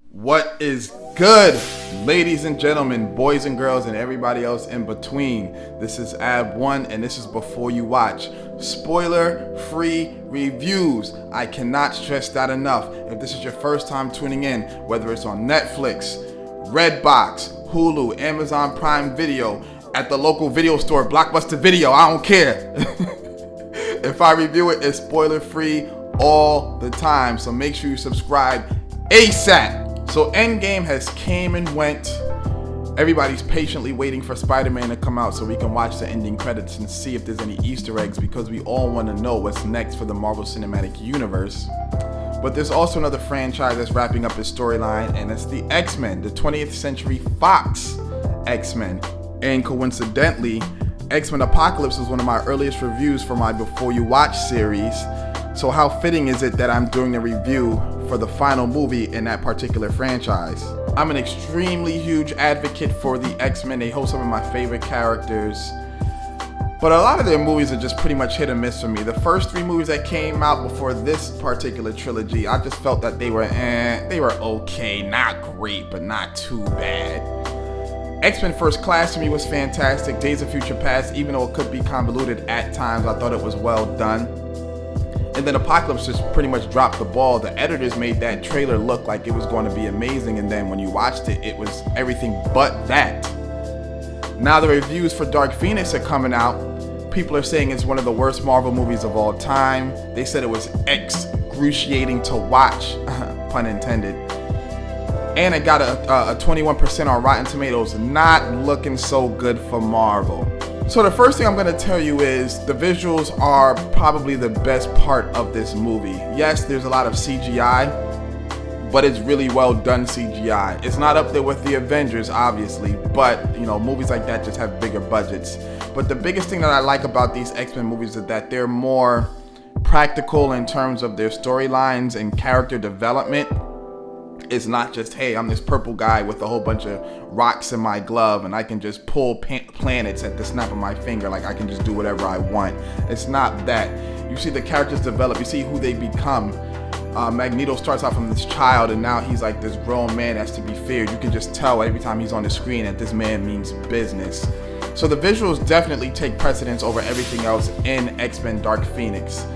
What is good, ladies and gentlemen, boys and girls, and everybody else in between? This is Abwon, and this is Before You Watch. Spoiler-free reviews. I cannot stress that enough. If this is your first time tuning in, whether it's on Netflix, Redbox, Hulu, Amazon Prime Video, at the local video store, Blockbuster Video, I don't care. If I review it, it's spoiler-free all the time, so make sure you subscribe ASAP. So Endgame has came and went. Everybody's patiently waiting for Spider-Man to come out so we can watch the ending credits and see if there's any Easter eggs, because we all want to know what's next for the Marvel Cinematic Universe. But there's also another franchise that's wrapping up its storyline, and it's the X-Men, the 20th Century Fox X-Men. And coincidentally, X-Men Apocalypse was one of my earliest reviews for my Before You Watch series. So how fitting is it that I'm doing a review for the final movie in that particular franchise? I'm an extremely huge advocate for the X-Men. They hold some of my favorite characters, but a lot of their movies are just pretty much hit or miss for me. The first three movies that came out before this particular trilogy, I just felt that they were okay, not great, but not too bad. X-Men First Class to me was fantastic. Days of Future Past, even though it could be convoluted at times, I thought it was well done. And then Apocalypse just pretty much dropped the ball. The editors made that trailer look like it was going to be amazing, and then when you watched it, it was everything but that. Now the reviews for Dark Phoenix are coming out. People are saying it's one of the worst Marvel movies of all time. They said it was excruciating to watch, pun intended. And it got a 21% on Rotten Tomatoes. Not looking so good for Marvel. So the first thing I'm going to tell you is the visuals are probably the best part of this movie. Yes, there's a lot of CGI, but it's really well done CGI. It's not up there with the Avengers, obviously, but you know, movies like that just have bigger budgets. But the biggest thing that I like about these X-Men movies is that they're more practical in terms of their storylines and character development. It's not just, hey, I'm this purple guy with a whole bunch of rocks in my glove and I can just pull planets at the snap of my finger, like I can just do whatever I want. It's not that. You see the characters develop, you see who they become. Magneto starts out from this child and now he's like this grown man that's to be feared. You can just tell every time he's on the screen that this man means business. So the visuals definitely take precedence over everything else in X-Men Dark Phoenix.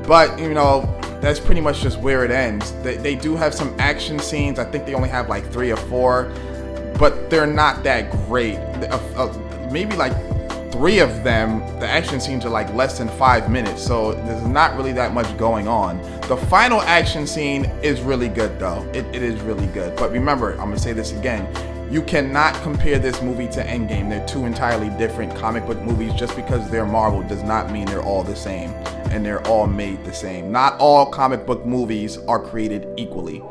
But, you know, that's pretty much just where it ends. They do have some action scenes. I think they only have like 3 or 4, but they're not that great. Maybe like 3 of them, the action scenes are like less than 5 minutes, so there's not really that much going on. The final action scene is really good though. It is really good. But remember, I'm gonna say this again, you cannot compare this movie to Endgame. They're two entirely different comic book movies. Just because they're Marvel does not mean they're all the same and they're all made the same. Not all comic book movies are created equally.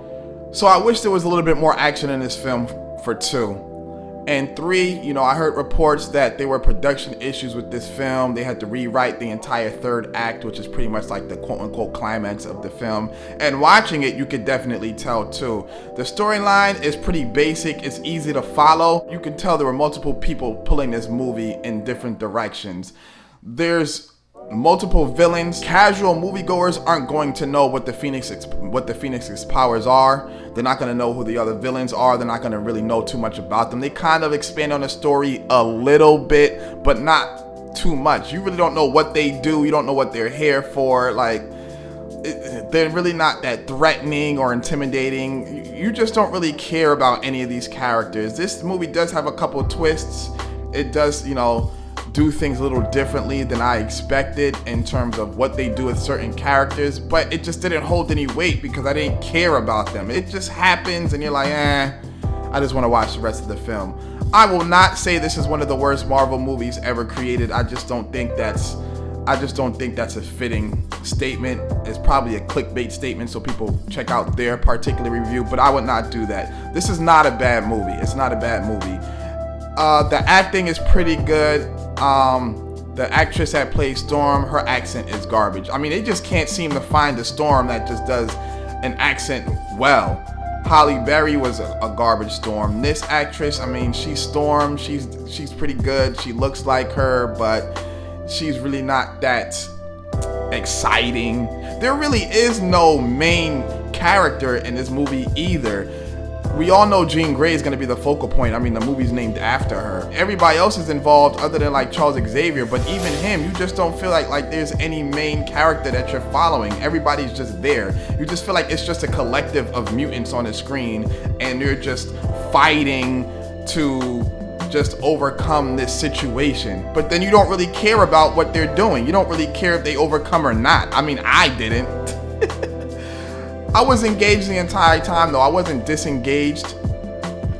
So I wish there was a little bit more action in this film for 2. And 3, you know, I heard reports that there were production issues with this film. They had to rewrite the entire 3rd act, which is pretty much like the quote-unquote climax of the film. And watching it, you could definitely tell too. The storyline is pretty basic. It's easy to follow. You can tell there were multiple people pulling this movie in different directions. There's multiple villains. Casual moviegoers aren't going to know what the Phoenix's powers are. They're not going to know who the other villains are. They're not going to really know too much about them. They kind of expand on the story a little bit, but not too much. You really don't know what they do. You don't know what they're here for. Like, they're really not that threatening or intimidating. You just don't really care about any of these characters. This movie does have a couple twists. It does, you know, do things a little differently than I expected in terms of what they do with certain characters, but it just didn't hold any weight because I didn't care about them. It just happens and you're like, I just want to watch the rest of the film. I will not say this is one of the worst Marvel movies ever created. I just don't think that's a fitting statement. It's probably a clickbait statement so people check out their particular review, but I would not do that. This is not a bad movie. It's not a bad movie. The acting is pretty good. The actress that plays Storm, her accent is garbage. I mean, they just can't seem to find a Storm that just does an accent well. Halle Berry was a garbage Storm. This actress, I mean, she's Storm. She's pretty good. She looks like her, but she's really not that exciting. There really is no main character in this movie either. We all know Jean Grey is going to be the focal point. I mean, the movie's named after her. Everybody else is involved other than like Charles Xavier, but even him, you just don't feel like there's any main character that you're following. Everybody's just there. You just feel like it's just a collective of mutants on the screen, and they're just fighting to just overcome this situation. But then you don't really care about what they're doing. You don't really care if they overcome or not. I mean, I didn't. I was engaged the entire time though. I wasn't disengaged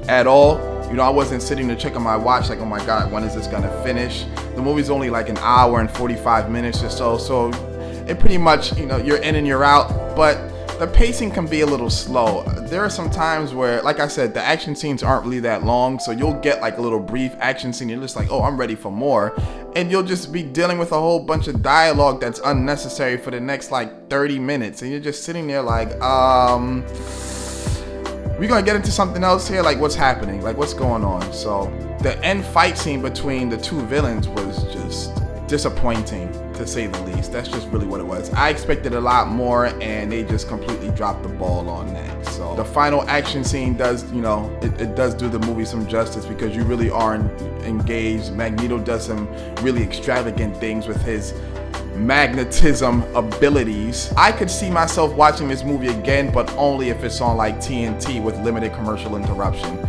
at all. You know, I wasn't sitting there checking my watch like, oh my God, when is this gonna finish? The movie's only like an hour and 45 minutes or so. So it pretty much, you know, you're in and you're out, but the pacing can be a little slow. There are some times where, like I said, the action scenes aren't really that long, so you'll get like a little brief action scene. You're just like, oh, I'm ready for more. And you'll just be dealing with a whole bunch of dialogue that's unnecessary for the next like 30 minutes. And you're just sitting there like, we gonna get into something else here? Like, what's happening? Like, what's going on? So the end fight scene between the two villains was just disappointing, to say the least. That's just really what it was. I expected a lot more, and they just completely dropped the ball on that. So the final action scene does, you know, it does do the movie some justice, because you really are engaged. Magneto does some really extravagant things with his magnetism abilities. I could see myself watching this movie again, but only if it's on like TNT with limited commercial interruption.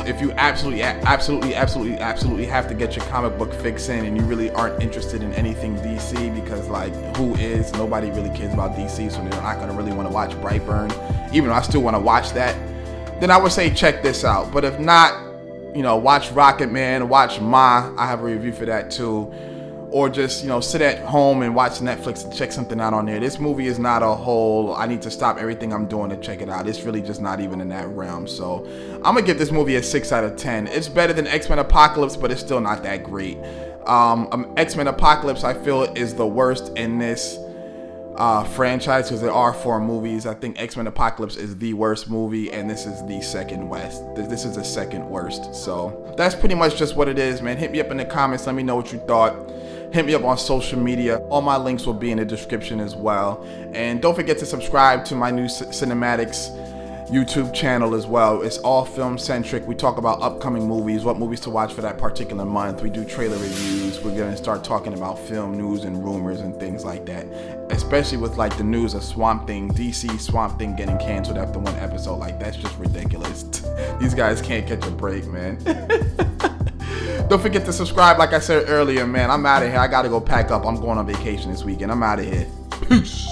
If you absolutely have to get your comic book fix in, and you really aren't interested in anything DC, because like, who is? Nobody really cares about DC, so they're not gonna really want to watch Brightburn, even though I still want to watch that. Then I would say check this out. But if not, you know, watch Rocketman, watch Ma. I have a review for that too. Or just, you know, sit at home and watch Netflix and check something out on there. This movie is not a whole, I need to stop everything I'm doing to check it out. It's really just not even in that realm. So I'm gonna give this movie a 6 out of 10. It's better than X-Men Apocalypse, but it's still not that great. X-Men Apocalypse, I feel, is the worst in this franchise, because there are 4 movies. I think X-Men Apocalypse is the worst movie, and this is the second worst. This is the second worst. So that's pretty much just what it is, man. Hit me up in the comments. Let me know what you thought. Hit me up on social media. All my links will be in the description as well. And don't forget to subscribe to my new Cinematics YouTube channel as well. It's all film centric. We talk about upcoming movies, what movies to watch for that particular month. We do trailer reviews. We're gonna start talking about film news and rumors and things like that, especially with like the news of Swamp Thing, DC Swamp Thing getting canceled after 1 episode. Like, that's just ridiculous. These guys can't catch a break, man. Don't forget to subscribe, like I said earlier, man. I'm out of here. I gotta go pack up. I'm going on vacation this weekend. I'm out of here. Peace.